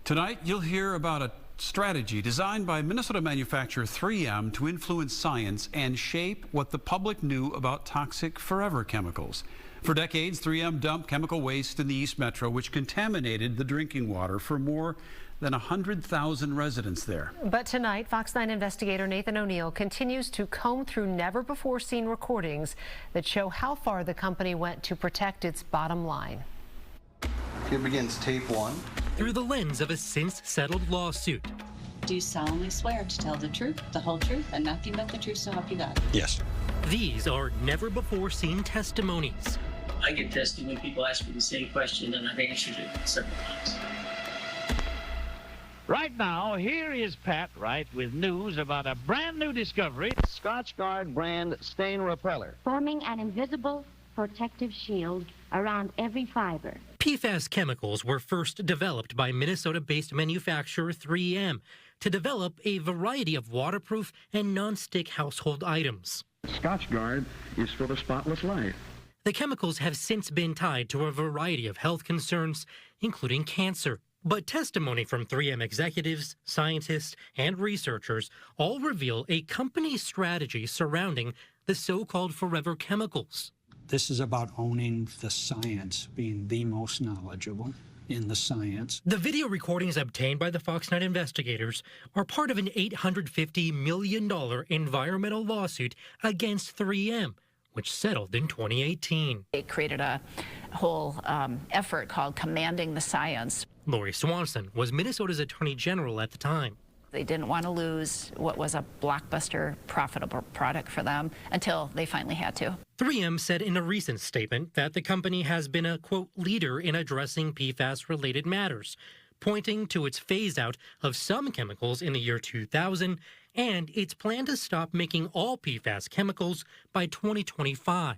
Tonight, you'll hear about a strategy designed by Minnesota manufacturer 3M to influence science and shape what the public knew about toxic forever chemicals. For decades, 3M dumped chemical waste in the East Metro, which contaminated the drinking water for more than 100,000 residents there. But tonight, Fox 9 investigator Nathan O'Neill continues to comb through never-before-seen recordings that show how far the company went to protect its bottom line. Here begins tape 1. Through the lens of a since-settled lawsuit. Do you solemnly swear to tell the truth, the whole truth, and nothing but the truth, so help you God? Yes. These are never-before-seen testimonies. I get tested when people ask me the same question, and I've answered it several times. Right now, here is Pat Wright with news about a brand new discovery. Scotchgard brand stain repeller. Forming an invisible protective shield around every fiber. PFAS chemicals were first developed by Minnesota-based manufacturer 3M to develop a variety of waterproof and non-stick household items. Scotchgard is for the spotless life. The chemicals have since been tied to a variety of health concerns, including cancer. But testimony from 3M executives, scientists, and researchers all reveal a company strategy surrounding the so-called forever chemicals. This is about owning the science, being the most knowledgeable in the science. The video recordings obtained by the Fox 9 investigators are part of an $850 million environmental lawsuit against 3M, which settled in 2018. They created a whole effort called Commanding the Science. Lori Swanson was Minnesota's Attorney General at the time. They didn't want to lose what was a blockbuster, profitable product for them until they finally had to. 3M said in a recent statement that the company has been a, quote, leader in addressing PFAS-related matters, pointing to its phase-out of some chemicals in the year 2000 and its plan to stop making all PFAS chemicals by 2025.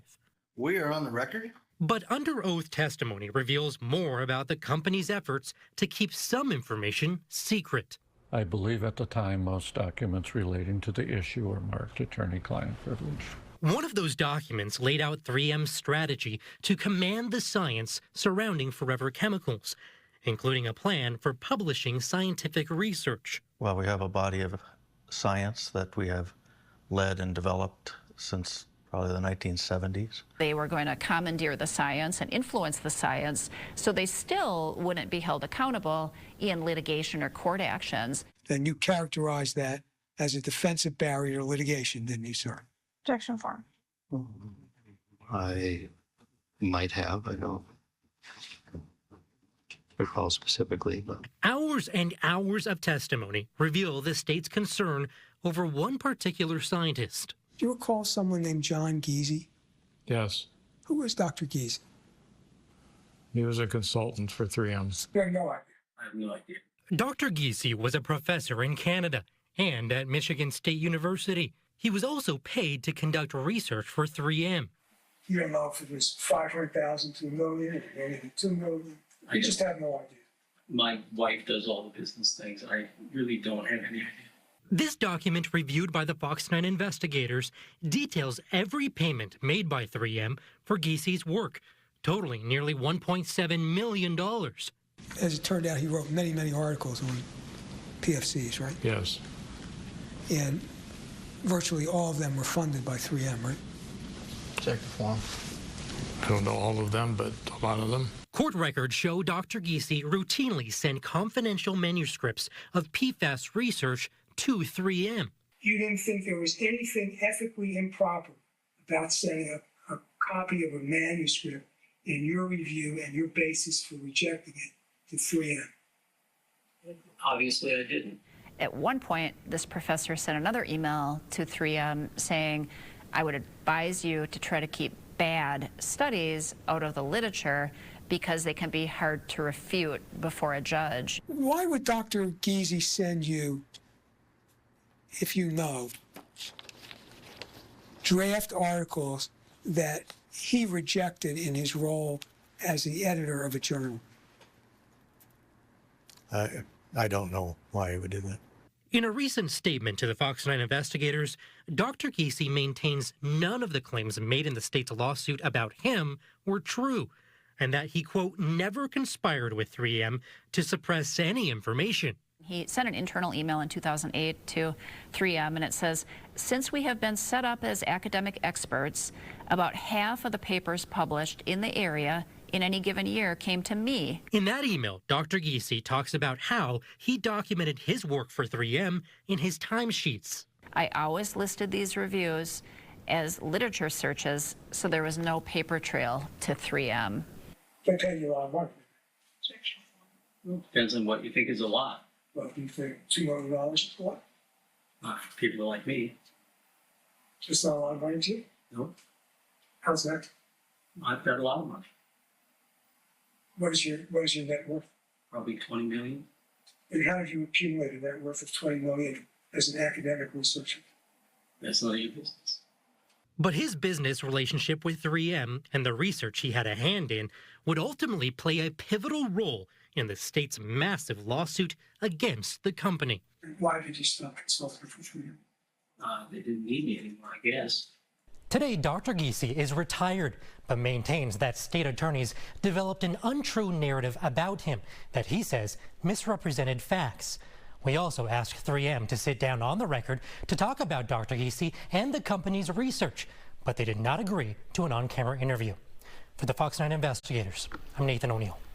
We are on the record. But under oath testimony reveals more about the company's efforts to keep some information secret. I believe at the time most documents relating to the issue were marked attorney-client privilege. One of those documents laid out 3M's strategy to command the science surrounding forever chemicals, including a plan for publishing scientific research. Well, we have a body of science that we have led and developed since probably the 1970s. They were going to commandeer the science and influence the science, so they still wouldn't be held accountable in litigation or court actions. Then you characterize that as a defensive barrier to litigation, didn't you, sir? Objection form. I might have. I don't recall specifically. But Hours and hours of testimony reveal the state's concern over one particular scientist. Do you recall someone named John Giese? Yes. Who was Dr. Giese? He was a consultant for 3M. Very no idea. I have no idea. Dr. Giese was a professor in Canada and at Michigan State University. He was also paid to conduct research for 3M. You don't know if it was 500,000 to $1 million, or maybe $2 million. You just have no idea. My wife does all the business things. I really don't have any idea. This document, reviewed by the Fox 9 investigators, details every payment made by 3M for Giese's work, totaling nearly $1.7 million. As it turned out, he wrote many, many articles on PFCs, right? Yes. And virtually all of them were funded by 3M, right? Check the form. I don't know all of them, but a lot of them. Court records show Dr. Giese routinely sent confidential manuscripts of PFAS research to 3M. You didn't think there was anything ethically improper about sending a copy of a manuscript in your review and your basis for rejecting it to 3M? Obviously, I didn't. At one point, this professor sent another email to 3M saying, I would advise you to try to keep bad studies out of the literature because they can be hard to refute before a judge. Why would Dr. Giese send you, if you know, draft articles that he rejected in his role as the editor of a journal? I don't know why he would do that. In a recent statement to the Fox 9 investigators, Dr. Giese maintains none of the claims made in the state's lawsuit about him were true, and that he, quote, never conspired with 3M to suppress any information. He sent an internal email in 2008 to 3M, and it says, since we have been set up as academic experts, about half of the papers published in the area in any given year came to me. In that email, Dr. Giese talks about how he documented his work for 3M in his timesheets. I always listed these reviews as literature searches, so there was no paper trail to 3M. They pay you a lot of money. Depends on what you think is a lot. Well, do you think $2 million is a lot? For people like me, Just not a lot of money to you? no, How's that? I've got a lot of money, What is your net worth? probably 20 million. And how have you accumulated a net worth of $20 million as an academic researcher? That's none of your business. But his business relationship with 3M and the research he had a hand in would ultimately play a pivotal role in the state's massive lawsuit against the company. Why did you stop consulting for 3M? They didn't need me anymore, I guess. Today, Dr. Giese is retired, but maintains that state attorneys developed an untrue narrative about him that he says misrepresented facts. We also asked 3M to sit down on the record to talk about Dr. Giese and the company's research, but they did not agree to an on-camera interview. For the Fox 9 investigators, I'm Nathan O'Neill.